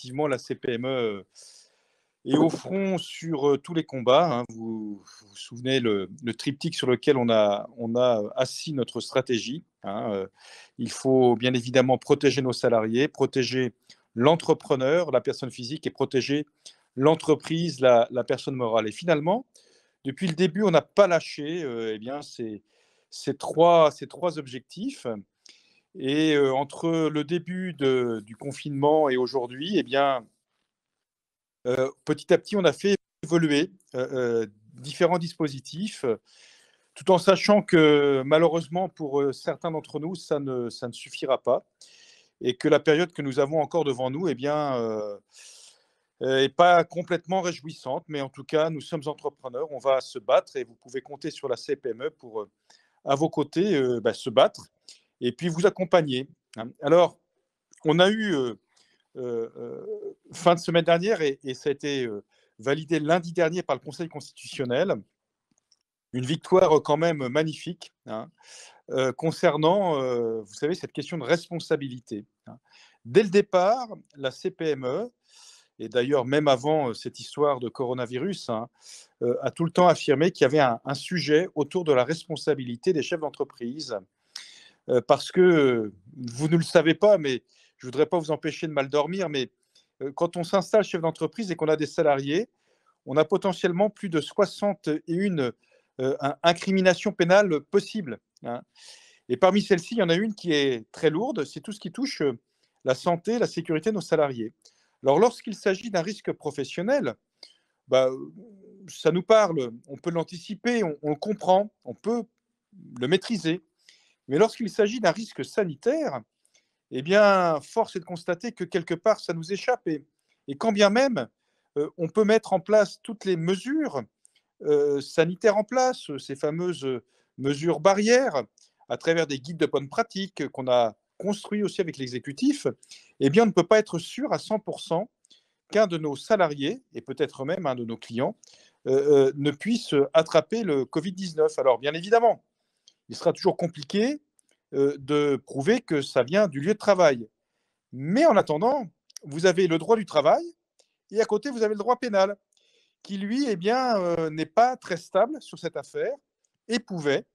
effectivement, la CPME est au front sur tous les combats, hein. Vous souvenez le triptyque sur lequel on a assis notre stratégie, hein. Il faut bien évidemment protéger nos salariés, protéger l'entrepreneur, la personne physique, et protéger l'entreprise, la personne morale. Et finalement, depuis le début, on n'a pas lâché eh bien, ces trois objectifs. Et entre le début du confinement et aujourd'hui, eh bien, petit à petit, on a fait évoluer différents dispositifs, tout en sachant que malheureusement, pour certains d'entre nous, ça ne suffira pas, et que la période que nous avons encore devant nous, eh bien, est pas complètement réjouissante. Mais en tout cas, nous sommes entrepreneurs, on va se battre, et vous pouvez compter sur la CPME pour, à vos côtés, se battre et puis vous accompagner, hein. Alors, on a eu fin de semaine dernière, et ça a été validé lundi dernier par le Conseil constitutionnel, une victoire quand même magnifique, hein, concernant, vous savez, cette question de responsabilité, hein. Dès le départ, la CPME, et d'ailleurs même avant cette histoire de coronavirus, hein, a tout le temps affirmé qu'il y avait un sujet autour de la responsabilité des chefs d'entreprise, parce que vous ne le savez pas, mais je ne voudrais pas vous empêcher de mal dormir, mais quand on s'installe chef d'entreprise et qu'on a des salariés, on a potentiellement plus de 61 incriminations pénales possibles, hein. Et parmi celles-ci, il y en a une qui est très lourde, c'est tout ce qui touche la santé, la sécurité de nos salariés. Alors, lorsqu'il s'agit d'un risque professionnel, bah, ça nous parle, on peut l'anticiper, on le comprend, on peut le maîtriser. Mais lorsqu'il s'agit d'un risque sanitaire, eh bien, force est de constater que quelque part, ça nous échappe. Et quand bien même, on peut mettre en place toutes les mesures sanitaires en place, ces fameuses mesures barrières, à travers des guides de bonne pratique qu'on a construits aussi avec l'exécutif, eh bien, on ne peut pas être sûr à 100% qu'un de nos salariés, et peut-être même un de nos clients, ne puisse attraper le Covid-19. Alors, bien évidemment, il sera toujours compliqué de prouver que ça vient du lieu de travail. Mais en attendant, vous avez le droit du travail, et à côté, vous avez le droit pénal, qui lui, eh bien, n'est pas très stable sur cette affaire, et pouvait,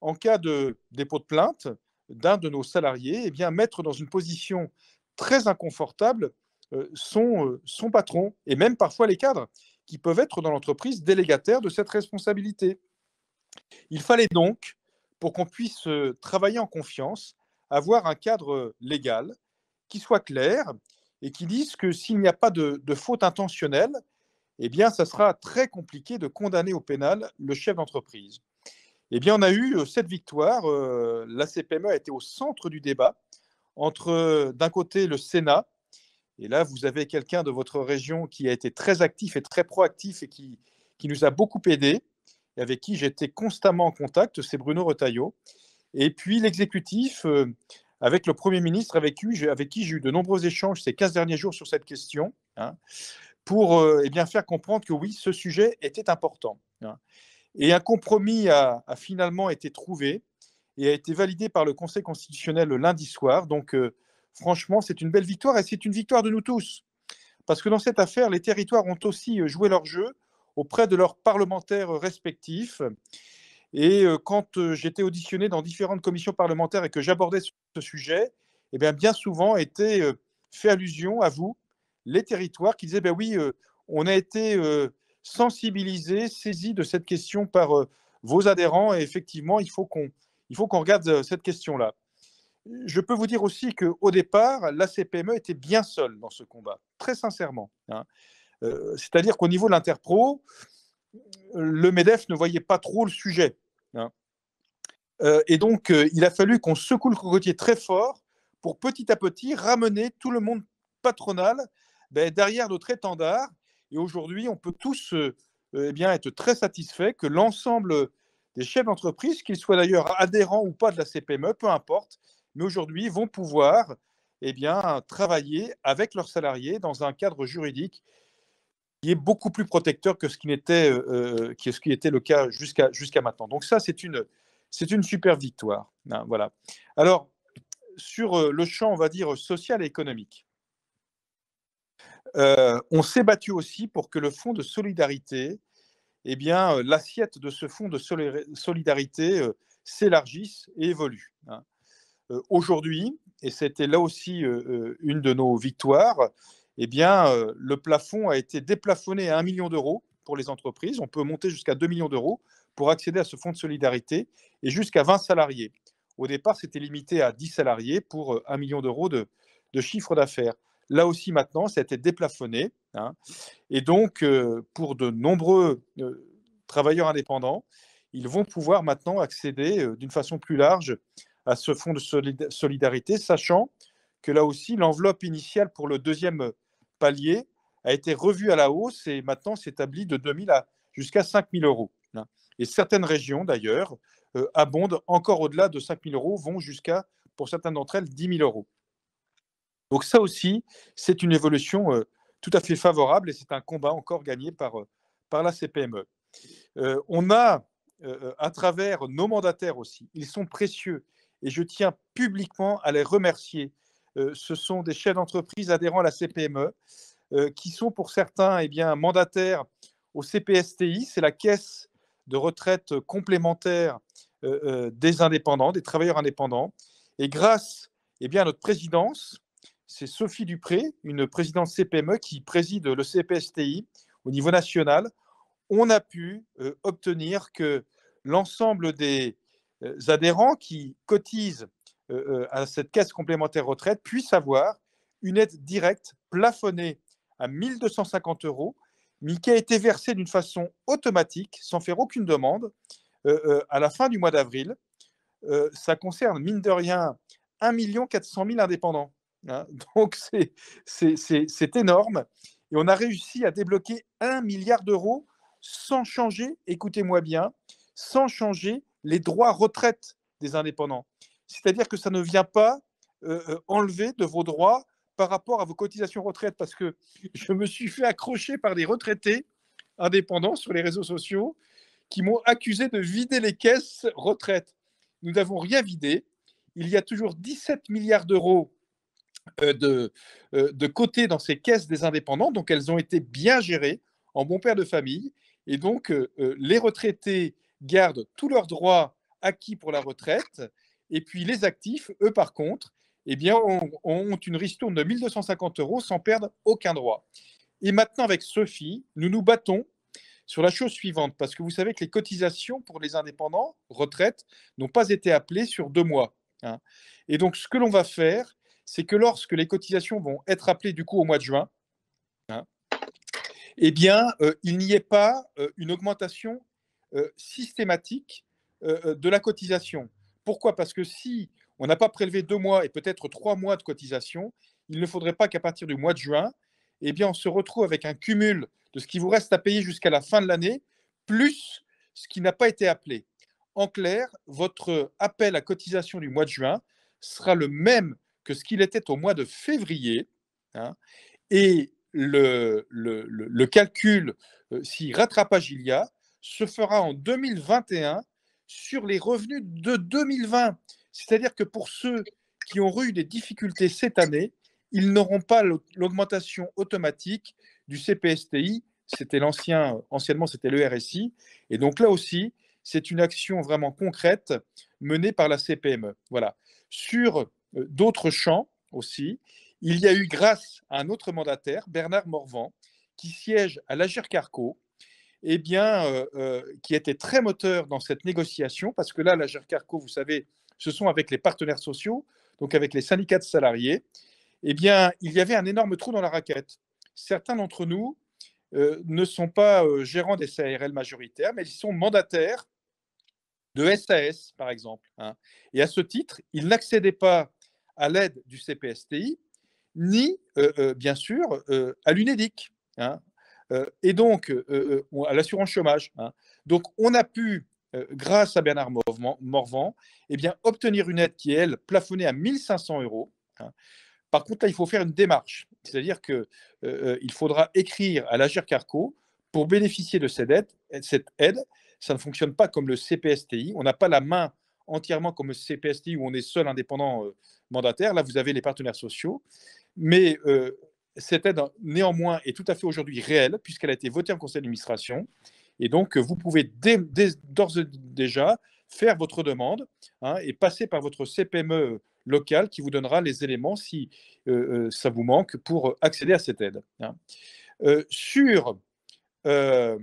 en cas de dépôt de plainte d'un de nos salariés, eh bien, mettre dans une position très inconfortable son patron, et même parfois les cadres, qui peuvent être dans l'entreprise délégataires de cette responsabilité. Il fallait donc, pour qu'on puisse travailler en confiance, avoir un cadre légal qui soit clair et qui dise que s'il n'y a pas de faute intentionnelle, eh bien, ça sera très compliqué de condamner au pénal le chef d'entreprise. Eh bien, on a eu cette victoire. La CPME a été au centre du débat entre, d'un côté, le Sénat, et là, vous avez quelqu'un de votre région qui a été très actif et très proactif, et qui nous a beaucoup aidés, et avec qui j'étais constamment en contact, c'est Bruno Retailleau. Et puis l'exécutif, avec le Premier ministre, avec qui j'ai eu de nombreux échanges ces 15 derniers jours sur cette question, hein, pour eh bien, faire comprendre que oui, ce sujet était important, hein. Et un compromis a finalement été trouvé et a été validé par le Conseil constitutionnel le lundi soir. Donc, franchement, c'est une belle victoire, et c'est une victoire de nous tous. Parce que dans cette affaire, les territoires ont aussi joué leur jeu auprès de leurs parlementaires respectifs. Et quand j'étais auditionné dans différentes commissions parlementaires et que j'abordais ce sujet, eh bien souvent était fait allusion à vous, les territoires, qui disaient, ben oui, on a été sensibilisés, saisis de cette question par vos adhérents, et effectivement, il faut qu'on regarde cette question-là. Je peux vous dire aussi qu'au départ, la CPME était bien seule dans ce combat, très sincèrement, hein. C'est-à-dire qu'au niveau de l'Interpro, le MEDEF ne voyait pas trop le sujet, hein. Et donc, il a fallu qu'on secoue le cocotier très fort pour petit à petit ramener tout le monde patronal derrière notre étendard. Et aujourd'hui, on peut tous eh bien, être très satisfaits que l'ensemble des chefs d'entreprise, qu'ils soient d'ailleurs adhérents ou pas de la CPME, peu importe, mais aujourd'hui vont pouvoir eh bien, travailler avec leurs salariés dans un cadre juridique qui est beaucoup plus protecteur que ce qui était le cas jusqu'à maintenant. Donc ça, c'est une super victoire, hein, voilà. Alors, sur le champ, on va dire, social et économique, On s'est battu aussi pour que le fonds de solidarité, eh bien, l'assiette de ce fonds de solidarité s'élargisse et évolue. Hein. Aujourd'hui, et c'était là aussi une de nos victoires, eh bien, le plafond a été déplafonné à 1 million d'euros pour les entreprises. On peut monter jusqu'à 2 millions d'euros pour accéder à ce fonds de solidarité et jusqu'à 20 salariés. Au départ, c'était limité à 10 salariés pour 1 million d'euros de chiffre d'affaires. Là aussi, maintenant, ça a été déplafonné. Hein. Et donc, pour de nombreux travailleurs indépendants, ils vont pouvoir maintenant accéder d'une façon plus large à ce fonds de solidarité, sachant que là aussi, l'enveloppe initiale pour le deuxième palier a été revue à la hausse et maintenant s'établit de 2 000 jusqu'à 5 000 euros. Et certaines régions, d'ailleurs, abondent encore au-delà de 5 000 euros, vont jusqu'à, pour certaines d'entre elles, 10 000 euros. Donc ça aussi, c'est une évolution tout à fait favorable et c'est un combat encore gagné par la CPME. On a, à travers nos mandataires aussi, ils sont précieux et je tiens publiquement à les remercier. Ce sont des chefs d'entreprise adhérents à la CPME qui sont pour certains mandataires au CPSTI, c'est la caisse de retraite complémentaire des indépendants, des travailleurs indépendants. Et grâce à notre présidence, c'est Sophie Dupré, une présidente CPME qui préside le CPSTI au niveau national, on a pu obtenir que l'ensemble des adhérents qui cotisent à cette caisse complémentaire retraite puissent avoir une aide directe plafonnée à 1 250 euros, mais qui a été versée d'une façon automatique, sans faire aucune demande, à la fin du mois d'avril. Ça concerne, mine de rien, 1 400 000 indépendants. Hein. Donc, c'est énorme. Et on a réussi à débloquer 1 milliard d'euros sans changer, écoutez-moi bien, sans changer les droits retraite des indépendants. C'est-à-dire que ça ne vient pas enlever de vos droits par rapport à vos cotisations retraite, parce que je me suis fait accrocher par des retraités indépendants sur les réseaux sociaux qui m'ont accusé de vider les caisses retraite. Nous n'avons rien vidé. Il y a toujours 17 milliards d'euros de côté dans ces caisses des indépendants, donc elles ont été bien gérées en bon père de famille, et donc les retraités gardent tous leurs droits acquis pour la retraite, et puis les actifs, eux par contre, ont une ristourne de 1 250 euros sans perdre aucun droit. Et maintenant avec Sophie, nous nous battons sur la chose suivante, parce que vous savez que les cotisations pour les indépendants, retraite, n'ont pas été appelées sur 2 mois. Hein. Et donc ce que l'on va faire, c'est que lorsque les cotisations vont être appelées du coup au mois de juin, hein, il n'y ait pas une augmentation systématique de la cotisation. Pourquoi? Parce que si on n'a pas prélevé 2 mois et peut-être 3 mois de cotisation, il ne faudrait pas qu'à partir du mois de juin, on se retrouve avec un cumul de ce qui vous reste à payer jusqu'à la fin de l'année, plus ce qui n'a pas été appelé. En clair, votre appel à cotisation du mois de juin sera le même que ce qu'il était au mois de février. Hein, et le calcul, si rattrapage il y a, se fera en 2021 sur les revenus de 2020. C'est-à-dire que pour ceux qui ont eu des difficultés cette année, ils n'auront pas l'augmentation automatique du CPSTI. C'était anciennement, c'était le RSI. Et donc là aussi, c'est une action vraiment concrète menée par la CPME. Voilà. Sur d'autres champs aussi, il y a eu, grâce à un autre mandataire, Bernard Morvan, qui siège à l'Agirc-Arrco, qui était très moteur dans cette négociation, parce que là, l'Agirc-Arrco, vous savez, ce sont avec les partenaires sociaux, donc avec les syndicats de salariés, il y avait un énorme trou dans la raquette. Certains d'entre nous ne sont pas gérants des SARL majoritaires, mais ils sont mandataires de SAS, par exemple. Hein. Et à ce titre, ils n'accédaient pas à l'aide du CPSTI, ni, bien sûr, à l'UNEDIC, hein, et donc à l'assurance chômage. Hein. Donc, on a pu, grâce à Bernard Morvan, obtenir une aide qui est, elle, plafonnée à 1 500 euros. Hein. Par contre, là, il faut faire une démarche. C'est-à-dire qu'il faudra écrire à l'Agirc-Arrco pour bénéficier de cette aide. Ça ne fonctionne pas comme le CPSTI. On n'a pas la main entièrement comme le CPSTI où on est seul indépendant mandataire. Là, vous avez les partenaires sociaux. Mais cette aide, néanmoins, est tout à fait aujourd'hui réelle, puisqu'elle a été votée en conseil d'administration. Et donc, vous pouvez d'ores et déjà faire votre demande, hein, et passer par votre CPME local qui vous donnera les éléments si ça vous manque pour accéder à cette aide, hein. Sur le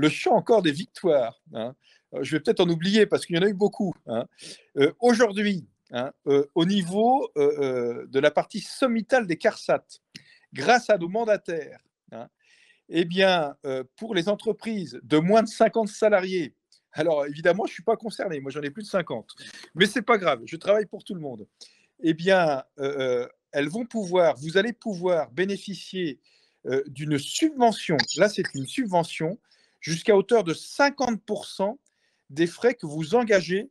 champ encore des victoires, hein, je vais peut-être en oublier parce qu'il y en a eu beaucoup, hein. Aujourd'hui, hein, au niveau de la partie sommitale des CARSAT, grâce à nos mandataires, hein, eh bien, pour les entreprises de moins de 50 salariés, alors évidemment, je ne suis pas concerné, moi j'en ai plus de 50, mais ce n'est pas grave, je travaille pour tout le monde. Eh bien, vous allez pouvoir bénéficier d'une subvention. Là, c'est une subvention jusqu'à hauteur de 50% des frais que vous engagez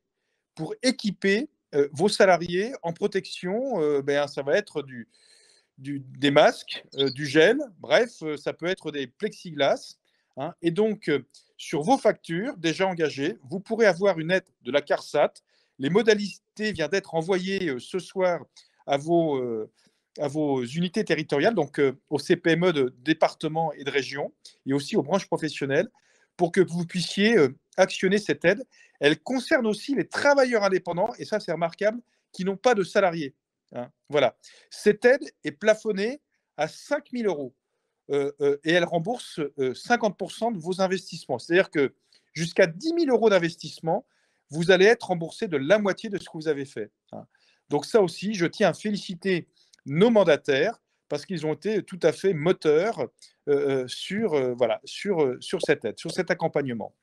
pour équiper vos salariés en protection. Ça va être des masques, du gel, bref, ça peut être des plexiglas, hein. Et donc, sur vos factures déjà engagées, vous pourrez avoir une aide de la CARSAT. Les modalités viennent d'être envoyées ce soir à vos unités territoriales, donc aux CPME de département et de région, et aussi aux branches professionnelles, pour que vous puissiez actionner cette aide. Elle concerne aussi les travailleurs indépendants, et ça c'est remarquable, qui n'ont pas de salariés, hein. Voilà. Cette aide est plafonnée à 5 000 euros et elle rembourse 50% de vos investissements. C'est-à-dire que jusqu'à 10 000 euros d'investissement, vous allez être remboursé de la moitié de ce que vous avez fait, hein. Donc ça aussi, je tiens à féliciter nos mandataires parce qu'ils ont été tout à fait moteurs sur cette aide, sur cet accompagnement.